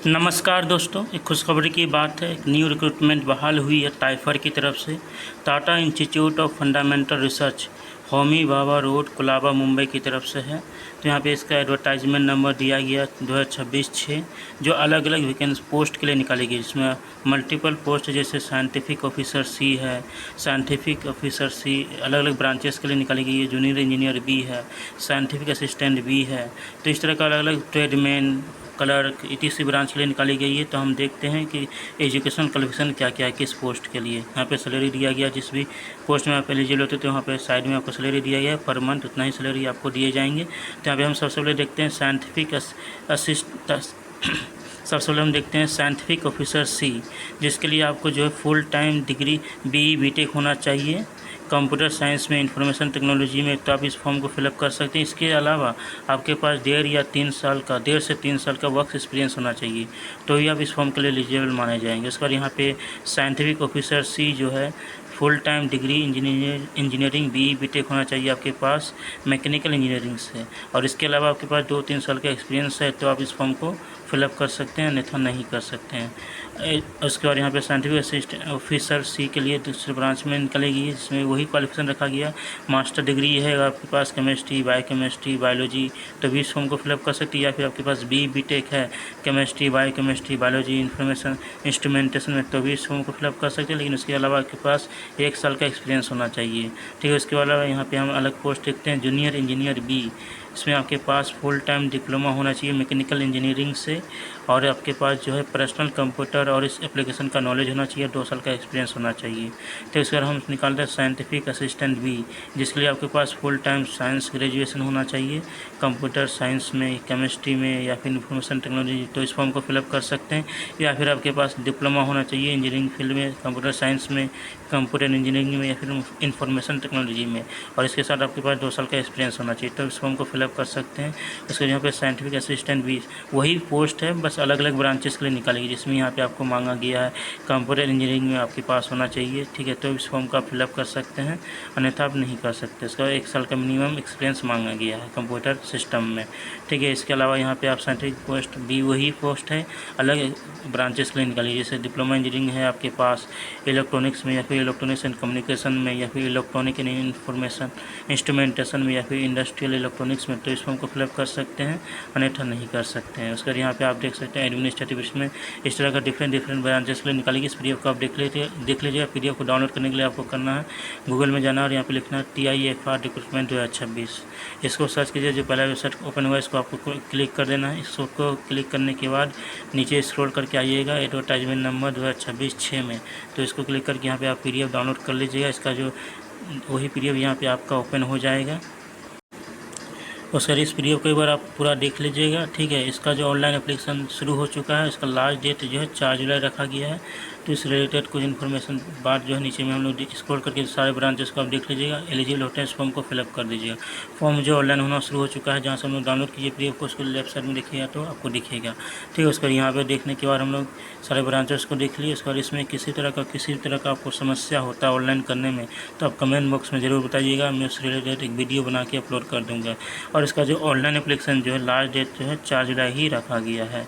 नमस्कार दोस्तों, एक खुशखबरी की बात है। एक न्यू रिक्रूटमेंट बहाल हुई है टाइफर की तरफ से। Tata institute of fundamental research, Homi Bhabha road, Colaba, Mumbai की तरफ से है। तो यहाँ पे इसका एडवर्टाइजमेंट नंबर दिया गया 2026-6, जो अलग अलग वैकेंसी पोस्ट के लिए निकाली गई, जिसमें मल्टीपल पोस्ट जैसे साइंटिफिक ऑफिसर सी है, साइंटिफिक ऑफिसर सी अलग अलग ब्रांचेस के लिए निकाली गई है, जूनियर इंजीनियर बी है, साइंटिफिक असिस्टेंट बी है। तो इस तरह का अलग अलग ट्रेडमैन, क्लर्क, ईटीसी ब्रांच के लिए निकाली गई है। तो हम देखते हैं कि एजुकेशन क्वालिफिकेशन क्या क्या है किस पोस्ट के लिए। यहाँ पे सैलरी दिया गया, जिस भी पोस्ट में आप एलिजिबल होते हैं तो वहाँ पे साइड में आपको सैलरी दिया गया है, पर मंथ उतना ही सैलरी आपको दिए जाएंगे। तो यहाँ पे हम सबसे पहले देखते हैं साइंटिफिक सबसे पहले हम देखते हैं साइंटिफिक ऑफिसर सी, जिसके लिए आपको जो है फुल टाइम डिग्री BE/BTech होना चाहिए कंप्यूटर साइंस में, इंफॉर्मेशन टेक्नोलॉजी में। तो आप इस फॉर्म को फिलअप कर सकते हैं। इसके अलावा आपके पास 1.5 से 3 साल का वर्क एक्सपीरियंस होना चाहिए, तो ही आप इस फॉर्म के लिए एलिजिबल माने जाएंगे। उसके बाद यहाँ पे साइंटिफिक ऑफिसर सी जो है full time degree engineering BE/BTech होना चाहिए आपके पास मैकेनिकल इंजीनियरिंग से, और इसके अलावा आपके पास 2-3 साल का एक्सपीरियंस है, तो आप इस फॉर्म को फिलअप कर सकते हैं, अन्यथा नहीं कर सकते हैं। उसके बाद यहाँ पे साइंटिफिक असिस्टेंट ऑफिसर सी के लिए दूसरे ब्रांच में निकलेगी, जिसमें वही क्वालिफिकेशन रखा गया। मास्टर डिग्री है आपके पास केमिस्ट्री, बायोकेमिस्ट्री, बायोलॉजी, तो भी इस फॉर्म को फिलअप कर सकती है। या फिर आपके पास BE/BTech है chemistry, biochemistry, biology, information instrumentation में, तो भी इस फॉर्म को फिलअप कर सकते हैं। लेकिन उसके अलावा आपके पास 1 साल का एक्सपीरियंस होना चाहिए, ठीक है। उसके अलावा यहाँ पे हम अलग पोस्ट देखते हैं जूनियर इंजीनियर बी। इसमें आपके पास फुल टाइम डिप्लोमा होना चाहिए मैकेनिकल इंजीनियरिंग से, और आपके पास जो है पर्सनल कंप्यूटर और इस एप्लीकेशन का नॉलेज होना चाहिए, 2 साल का एक्सपीरियंस होना चाहिए। तो इसके बाद हम निकालते हैं साइंटिफिक असिस्टेंट बी, जिसके लिए आपके पास फुल टाइम साइंस ग्रेजुएशन होना चाहिए कंप्यूटर साइंस में, केमिस्ट्री में या फिर इंफॉर्मेशन टेक्नोलॉजी, तो इस फॉर्म को फिलअप कर सकते हैं। या फिर आपके पास डिप्लोमा होना चाहिए इंजीनियरिंग फील्ड में, कंप्यूटर साइंस में, कंप्यूटर इंजीनियरिंग में या फिर इंफॉर्मेशन टेक्नोलॉजी में, और इसके साथ आपके पास 2 साल का एक्सपीरियंस होना चाहिए, तो इस फॉर्म को फिलअप कर सकते हैं। उसके यहाँ पे साइंटिफिक असिस्टेंट भी वही पोस्ट है, बस अलग अलग ब्रांचेस के लिए निकालेगी, जिसमें यहाँ पे आपको मांगा गया है कंप्यूटर इंजीनियरिंग में आपके पास होना चाहिए, ठीक है। तो इस फॉर्म का फिलअप कर सकते हैं, अन्यथा आप नहीं कर सकते। इसका 1 साल का मिनिमम एक्सपीरियंस मांगा गया है कंप्यूटर सिस्टम में, ठीक है। इसके अलावा यहाँ पे आप साइंटिफिक पोस्ट भी वही पोस्ट है, अलग ब्रांचेस के लिए निकाली, जैसे डिप्लोमा इंजीनियरिंग है आपके पास इलेक्ट्रॉनिक्स में, या फिर इलेक्ट्रॉनिक्स एंड कम्युनिकेशन में, या फिर इलेक्ट्रॉनिक एंड इंफॉर्मेशन इंस्ट्रूमेंटेशन में, या फिर इंडस्ट्रियल इलेक्ट्रॉनिक्स में, तो इस फॉर्म को फिलअप कर सकते हैं, अन्यथा नहीं कर सकते हैं। उसके यहाँ पे आप देख सकते हैं एडमिनिस्ट्रेटिव में इस तरह का डिफरेंट ब्रांचेस के लिए निकालेगी। इस PDF को आप देख लीजिएगा। PDF को डाउनलोड करने के लिए आपको करना है गूगल में जाना और यहाँ पे लिखना है TIFR रिक्रूटमेंट 2026। इसको सर्च कीजिए। जो पहला वेबसाइट ओपन हुआ इसको आपको क्लिक कर देना है। इसको क्लिक करने के बाद नीचे स्क्रॉल करके आइएगा एडवर्टाइजमेंट नंबर 2026-6 में, तो इसको क्लिक करके यहाँ पे आप PDF डाउनलोड कर लीजिएगा। इसका जो वही PDF यहाँ पे आपका ओपन हो जाएगा। और सर इस PDF को एक बार आप पूरा देख लीजिएगा, ठीक है। इसका जो ऑनलाइन एप्लीकेशन शुरू हो चुका है, इसका लास्ट डेट जो है 4 जुलाई रखा गया है। तो इस रिलेटेड कुछ इन्फॉर्मेशन बात जो है नीचे में हम लोग स्क्रॉल करके सारे ब्रांचेस को आप देख लीजिएगा। एलिजिबल होते हैं इस फॉर्म को फिलअप कर दीजिएगा। फॉर्म जो ऑनलाइन होना शुरू हो चुका है, जहाँ से हम लोग डाउनलोड कीजिए PDF को, उसको लेफ्ट साइड में देखिएगा तो आपको दिखेगा, ठीक है। उसका यहाँ पर देखने के बाद हम लोग सारे ब्रांचेस को देख लिए। उसके बाद इसमें किसी तरह का आपको समस्या होता है ऑनलाइन करने में, तो आप कमेंट बॉक्स में ज़रूर बताइएगा। मैं उस रिलेटेड एक वीडियो बना के अपलोड कर दूँगा। और इसका जो ऑनलाइन एप्लीकेशन जो है लास्ट डेट जो है 4 जुलाई ही रखा गया है।